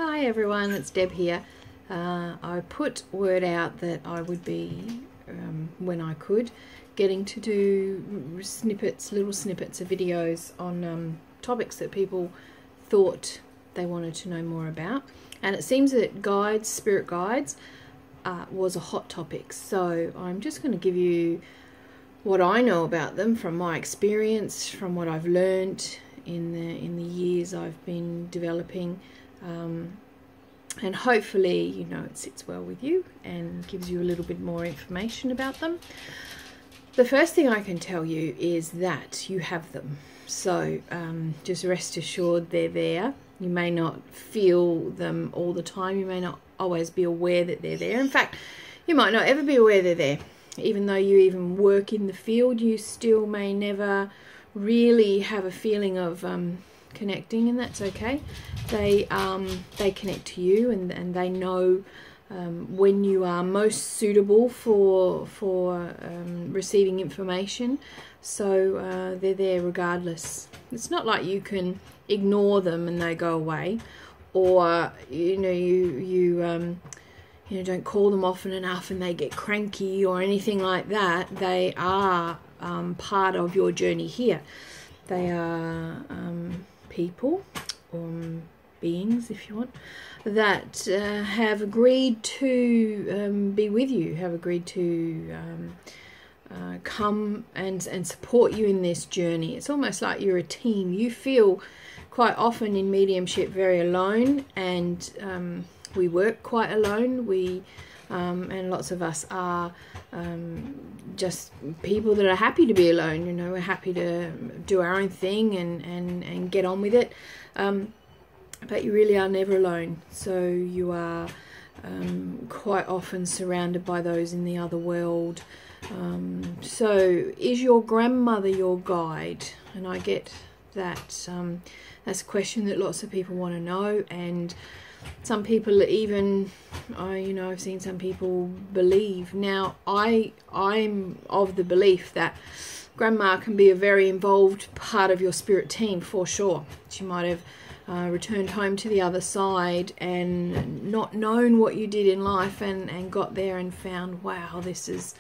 Hi everyone, it's Deb here. I put word out that I would be, when I could, getting to do little snippets of videos on topics that people thought they wanted to know more about. And it seems that guides, spirit guides, was a hot topic. So I'm just going to give you what I know about them from my experience, from what I've learned in the years I've been developing. And hopefully, you know, it sits well with you and gives you a little bit more information about them. The first thing I can tell you is that you have them. So just rest assured they're there. You may not feel them all the time. You may not always be aware that they're there. In fact, you might not ever be aware they're there. Even though you even work in the field, you still may never really have a feeling of connecting, and that's okay. They connect to you, and they know when you are most suitable for receiving information. So they're there regardless. It's not like you can ignore them and they go away, or you don't call them often enough and they get cranky or anything like that. They are part of your journey here. They are people or beings, if you want, that have agreed to be with you, have agreed to come and support you in this journey. It's almost like you're a team. You feel quite often in mediumship very alone, and we work quite alone. And lots of us are just people that are happy to be alone. You know, we're happy to do our own thing and get on with it. But you really are never alone. So you are quite often surrounded by those in the other world. So is your grandmother your guide? And I get that. That's a question that lots of people want to know, and some people even, I've seen some people believe. Now, I'm of the belief that Grandma can be a very involved part of your spirit team, for sure. She might have returned home to the other side and not known what you did in life, and got there and found, wow, this is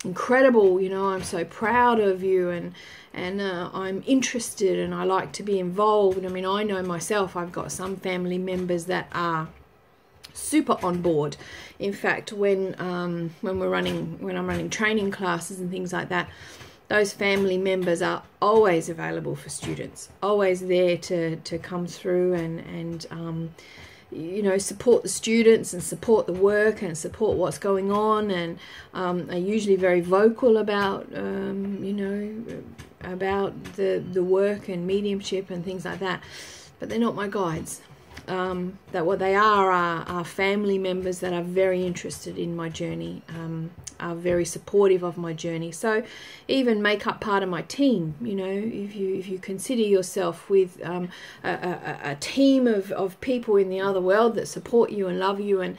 incredible, I'm so proud of you, and I'm interested and I like to be involved. I mean, I know myself, I've got some family members that are super on board. In fact, when I'm running training classes and things like that, those family members are always available for students, always there to come through and support the students and support the work and support what's going on, and are usually very vocal about about the work and mediumship and things like that. But they're not my guides. That what they are family members that are very interested in my journey, are very supportive of my journey. So even make up part of my team. If you consider yourself with a team of people in the other world that support you and love you and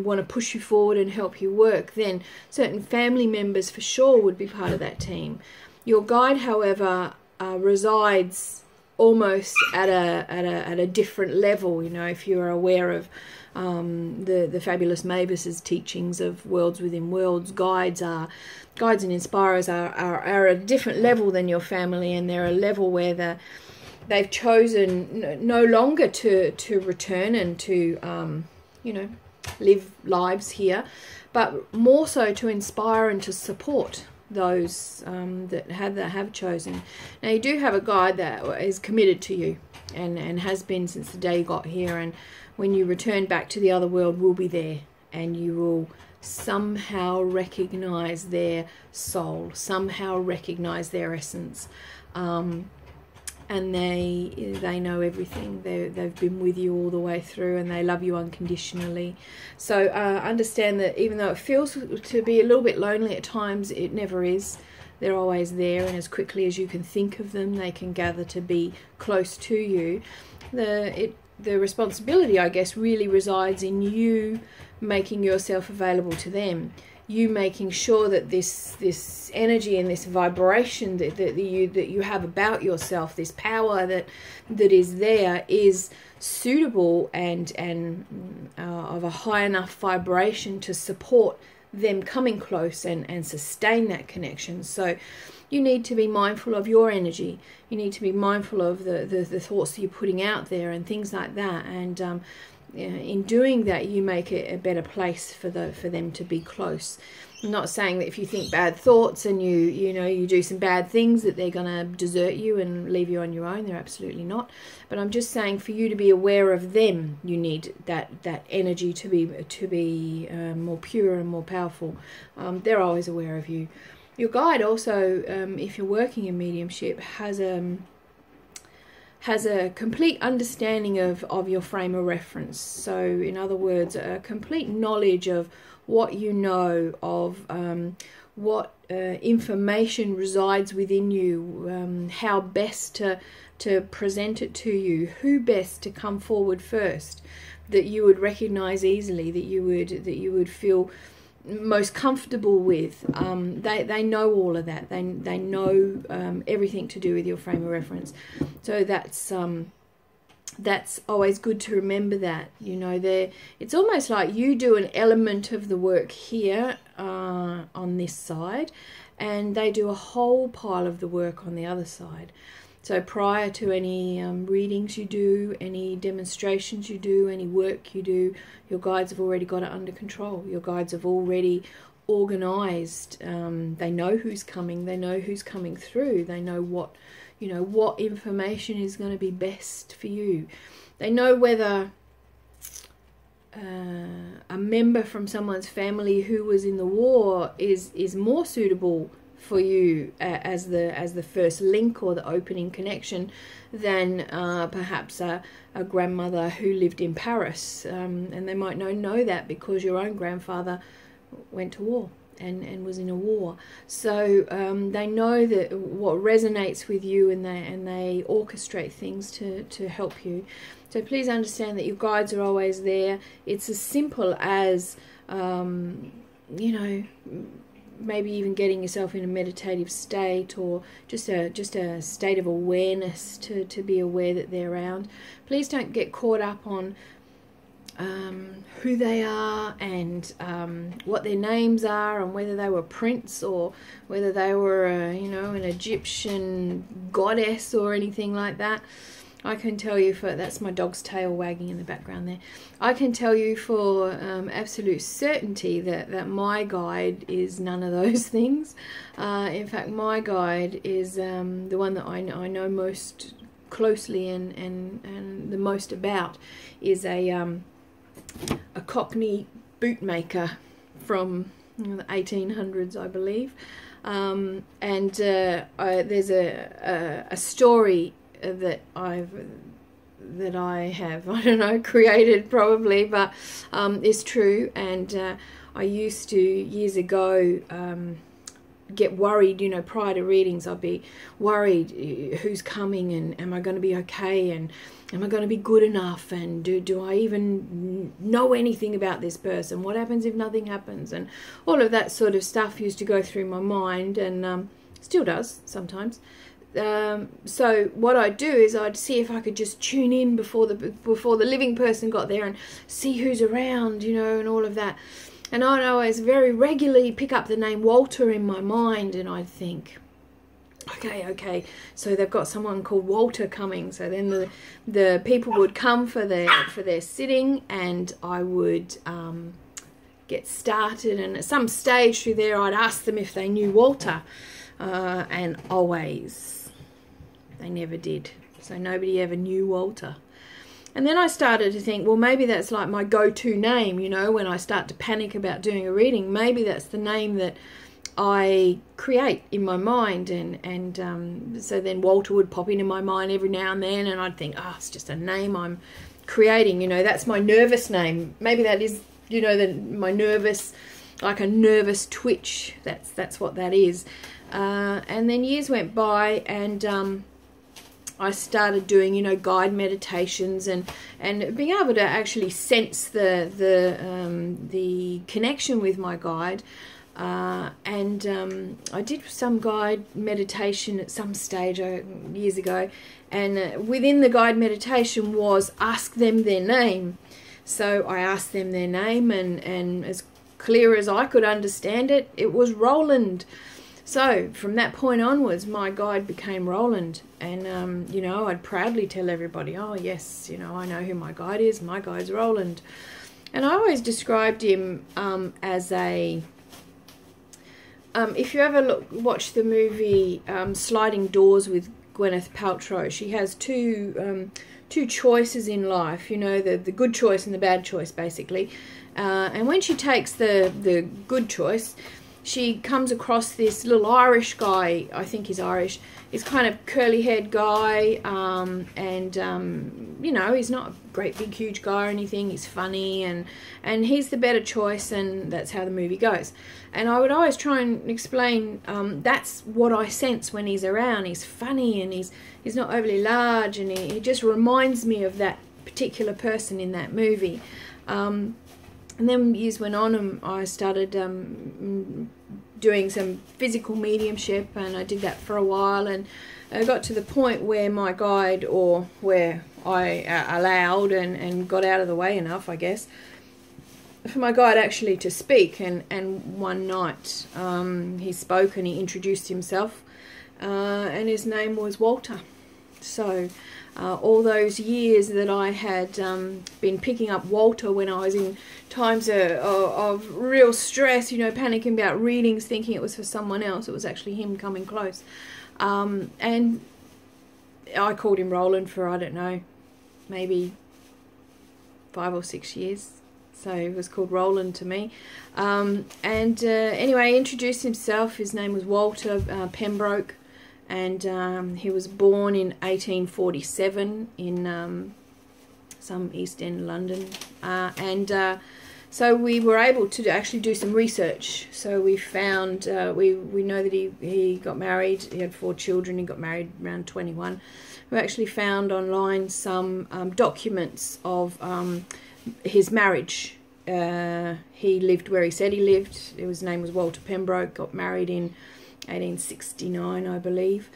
want to push you forward and help you work, then certain family members for sure would be part of that team. Your guide, however, resides almost at a different level. If you're aware of the fabulous Mavis's teachings of worlds within worlds, guides and inspirers are at a different level than your family, and they're a level where they've chosen no longer to return and to live lives here, but more so to inspire and to support those that have chosen. Now, you do have a guide that is committed to you and has been since the day you got here, and when you return back to the other world will be there, and you will somehow recognize their soul, somehow recognize their essence, and they know everything. They've been with you all the way through, and they love you unconditionally. So understand that even though it feels to be a little bit lonely at times, it never is. They're always there, and as quickly as you can think of them, they can gather to be close to you. The responsibility, I guess, really resides in you making yourself available to them. you making sure that this energy and this vibration that you have about yourself, this power that is there, is suitable and of a high enough vibration to support them coming close and sustain that connection. So you need to be mindful of your energy. You need to be mindful of the thoughts that you're putting out there and things like that. And in doing that, you make it a better place for them to be close. I'm not saying that if you think bad thoughts and you do some bad things that they're going to desert you and leave you on your own. They're absolutely not. But I'm just saying, for you to be aware of them, you need that energy to be more pure and more powerful. They're always aware of you. Your guide also, if you're working in mediumship, has a complete understanding of your frame of reference. So in other words, a complete knowledge of what you know, of what information resides within you, how best to present it to you, who best to come forward first, that you would recognize easily, that you would feel most comfortable with. They know all of that. They know everything to do with your frame of reference. So that's always good to remember that. It's almost like you do an element of the work here on this side, and they do a whole pile of the work on the other side. So prior to any readings you do, any demonstrations you do, any work you do, your guides have already got it under control. Your guides have already organized. They know who's coming. They know who's coming through. They know what information is going to be best for you. They know whether a member from someone's family who was in the war is more suitable for you as the first link or the opening connection than perhaps a grandmother who lived in Paris, and they might not know that because your own grandfather went to war and was in a war. So they know that what resonates with you, and they orchestrate things to help you. So please understand that your guides are always there. It's as simple as maybe even getting yourself in a meditative state, or just a state of awareness to be aware that they're around. Please don't get caught up on who they are and what their names are, and whether they were Prince or whether they were an Egyptian goddess or anything like that. I can tell you that's my dog's tail wagging in the background there. I can tell you for absolute certainty that my guide is none of those things. In fact, my guide is the one that I know most closely and the most about, is a Cockney bootmaker from the 1800s, I believe. There's a story that I have, I don't know, created probably, but is true. And I used to, years ago, get worried, prior to readings. I'd be worried, who's coming, and am I going to be okay, and am I going to be good enough, and do I even know anything about this person? What happens if nothing happens? And all of that sort of stuff used to go through my mind, and still does sometimes. So what I'd do is I'd see if I could just tune in before the living person got there and see who's around, and all of that. And I'd always very regularly pick up the name Walter in my mind, and I'd think, okay, so they've got someone called Walter coming. So then the people would come for their sitting, and I would get started, and at some stage through there I'd ask them if they knew Walter, and always they never did. So nobody ever knew Walter. And then I started to think, well, maybe that's like my go-to name, when I start to panic about doing a reading. Maybe that's the name that I create in my mind. And so then Walter would pop into my mind every now and then, and I'd think, it's just a name I'm creating. That's my nervous name. Maybe that is, my nervous, like a nervous twitch. That's what that is. And then years went by, and I started doing, guide meditations and being able to actually sense the connection with my guide. I did some guide meditation at some stage years ago, and within the guide meditation was ask them their name. So I asked them their name, and as clear as I could understand it, it was Roland. So from that point onwards, my guide became Roland, and you know, I'd proudly tell everybody, oh yes, you know, I know who my guide is. My guide's Roland. And I always described him as a if you ever watch the movie Sliding Doors with Gwyneth Paltrow, she has two choices in life, you know, the good choice and the bad choice, basically. And when she takes the good choice, she comes across this little Irish guy, I think he's Irish. He's kind of curly-haired guy, you know, he's not a great big huge guy or anything. He's funny, and he's the better choice, and that's how the movie goes. And I would always try and explain that's what I sense when he's around. He's funny, and he's not overly large, and he just reminds me of that particular person in that movie. And then years went on, and I started doing some physical mediumship, and I did that for a while, and I got to the point where my guide, or where I allowed and got out of the way enough, I guess, for my guide actually to speak. And one night he spoke, and he introduced himself, and his name was Walter. So all those years that I had been picking up Walter when I was in times of real stress, you know, panicking about readings, thinking it was for someone else, it was actually him coming close. And I called him Roland for, I don't know, maybe 5 or 6 years. So it was called Roland to me. Anyway, he introduced himself. His name was Walter Pembroke. And he was born in 1847 in some East End London. So we were able to actually do some research. So we found, we know that he got married. He had 4 children. He got married around 21. We actually found online some documents of his marriage. He lived where he said he lived. His name was Walter Pembroke. Got married in 1869, I believe.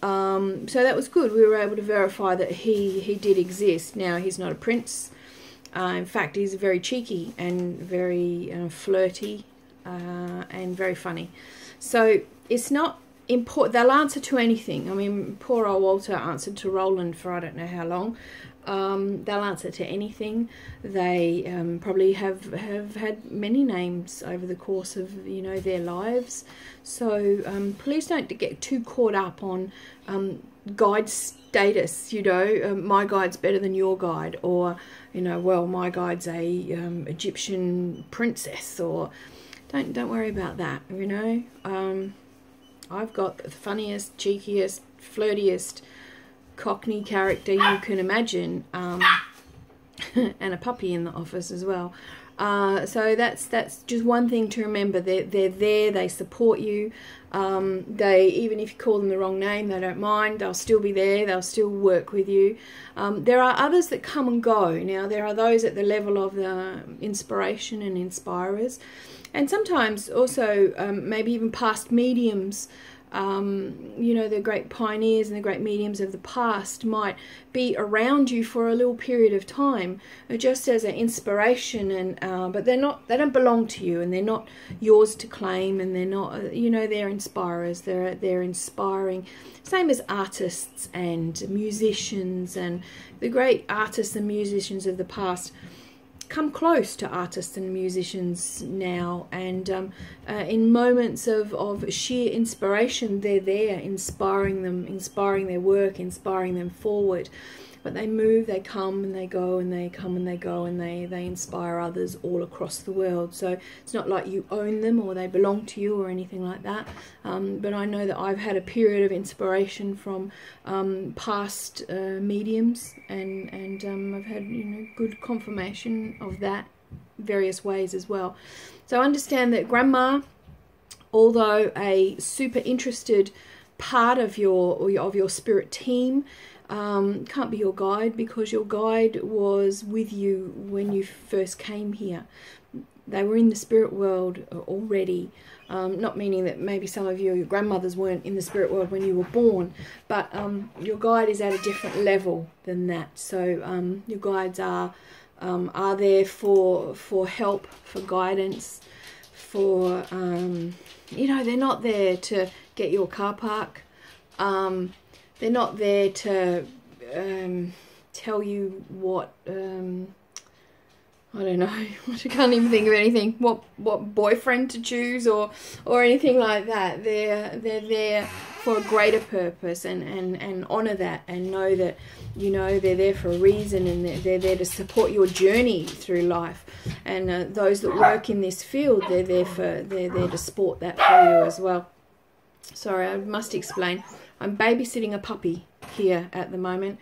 So that was good. We were able to verify that he did exist. Now, he's not a prince. In fact, he's very cheeky and very flirty and very funny. So it's not important. They'll answer to anything. I mean, poor old Walter answered to Roland for I don't know how long. They'll answer to anything. They probably have had many names over the course of, you know, their lives. So please don't get too caught up on guide status, you know, my guide's better than your guide, or, you know, well, my guide's a Egyptian princess, or don't worry about that, you know. I've got the funniest, cheekiest, flirtiest Cockney character you can imagine, and a puppy in the office as well. So that's just one thing to remember. They're there. They support you. They, even if you call them the wrong name, they don't mind. They'll still be there. They'll still work with you. There are others that come and go. Now, there are those at the level of the inspiration and inspirers, and sometimes also maybe even past mediums. You know, the great pioneers and the great mediums of the past might be around you for a little period of time, just as an inspiration, and but they don't belong to you, and they're not yours to claim, and they're not, you know, they're inspirers. They're inspiring. Same as artists and musicians, and the great artists and musicians of the past come close to artists and musicians now, and in moments of sheer inspiration, they're there, inspiring them, inspiring their work, inspiring them forward. But they move, they come and they go, and they come and they go, and they inspire others all across the world. So it's not like you own them or they belong to you or anything like that. But I know that I've had a period of inspiration from past mediums, and I've had, you know, good confirmation of that various ways as well. So understand that Grandma, although a super interested part of your spirit team, can't be your guide, because your guide was with you when you first came here. they were in the spirit world already. Not meaning that maybe some of your grandmothers weren't in the spirit world when you were born, but your guide is at a different level than that. So your guides are there for help, for guidance, for you know, they're not there to get your car park. They're not there to tell you what I don't know, I can't even think of anything, what boyfriend to choose or anything like that. They're there for a greater purpose, and honour that, and know that, you know, they're there for a reason, and they're there to support your journey through life. And those that work in this field, they're there to support that for you as well. Sorry, I must explain. I'm babysitting a puppy here at the moment.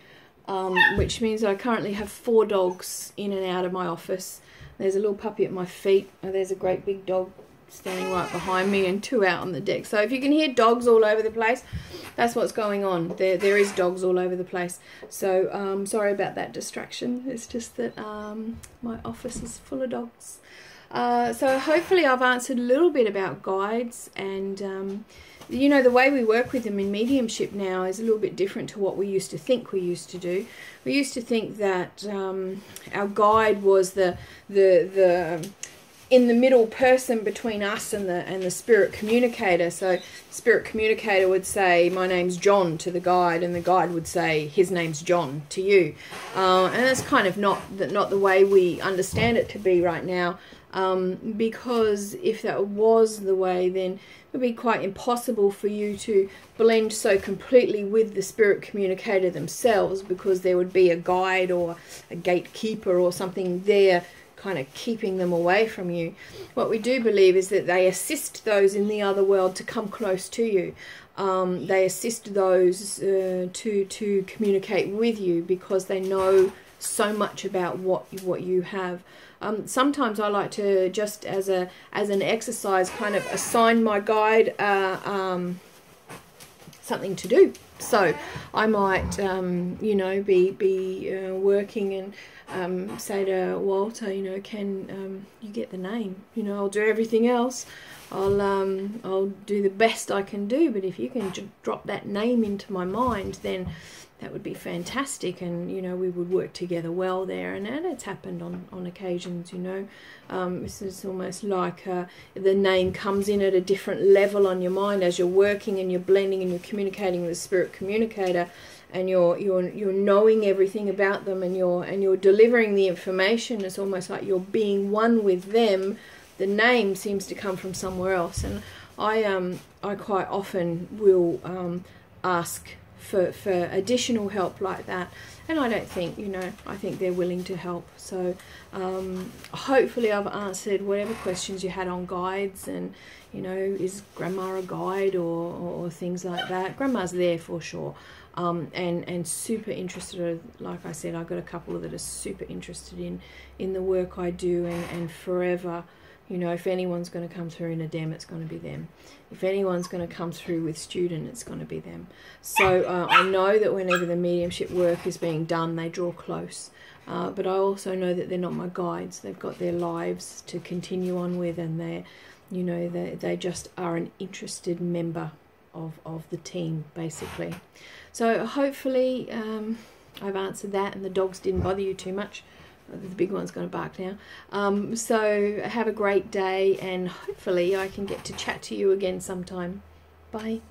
Which means I currently have 4 dogs in and out of my office. There's a little puppy at my feet. There's a great big dog standing right behind me, and 2 out on the deck. So if you can hear dogs all over the place, that's what's going on. There is dogs all over the place. So sorry about that distraction. It's just that my office is full of dogs. So hopefully I've answered a little bit about guides, and you know, the way we work with them in mediumship now is a little bit different to what we used to think we used to do. We used to think that our guide was the in the middle person between us and the spirit communicator. So spirit communicator would say, "My name's John," to the guide, and the guide would say, "His name's John," to you. And that's kind of not the way we understand it to be right now. Because if that was the way, then it would be quite impossible for you to blend so completely with the spirit communicator themselves, because there would be a guide or a gatekeeper or something there kind of keeping them away from you. What we do believe is that they assist those in the other world to come close to you. They assist those to communicate with you, because they know so much about what you have. Sometimes I like to, just as an exercise, kind of assign my guide something to do. So I might, you know, be working and say to Walter, you know, can you get the name? You know, I'll do everything else. I'll do the best I can do, but if you can drop that name into my mind, then that would be fantastic, and you know, we would work together well there. And it's happened on occasions, you know. It's almost like the name comes in at a different level on your mind as you're working and you're blending and you're communicating with the spirit communicator, and you're knowing everything about them, and you're delivering the information. It's almost like you're being one with them. The name seems to come from somewhere else, and I quite often will ask for additional help like that, and I don't think, you know, I think they're willing to help. So hopefully I've answered whatever questions you had on guides, and you know, is Grandma a guide or things like that. Grandma's there for sure, and super interested. Like I said, I've got a couple that are super interested in the work I do, and forever. You know, if anyone's going to come through in a dem, it's going to be them. If anyone's going to come through with student, it's going to be them. So I know that whenever the mediumship work is being done, they draw close. But I also know that they're not my guides. They've got their lives to continue on with, and they're, you know, they just are an interested member of the team, basically. So hopefully I've answered that, and the dogs didn't bother you too much. The big one's going to bark now. So have a great day, and hopefully I can get to chat to you again sometime. Bye.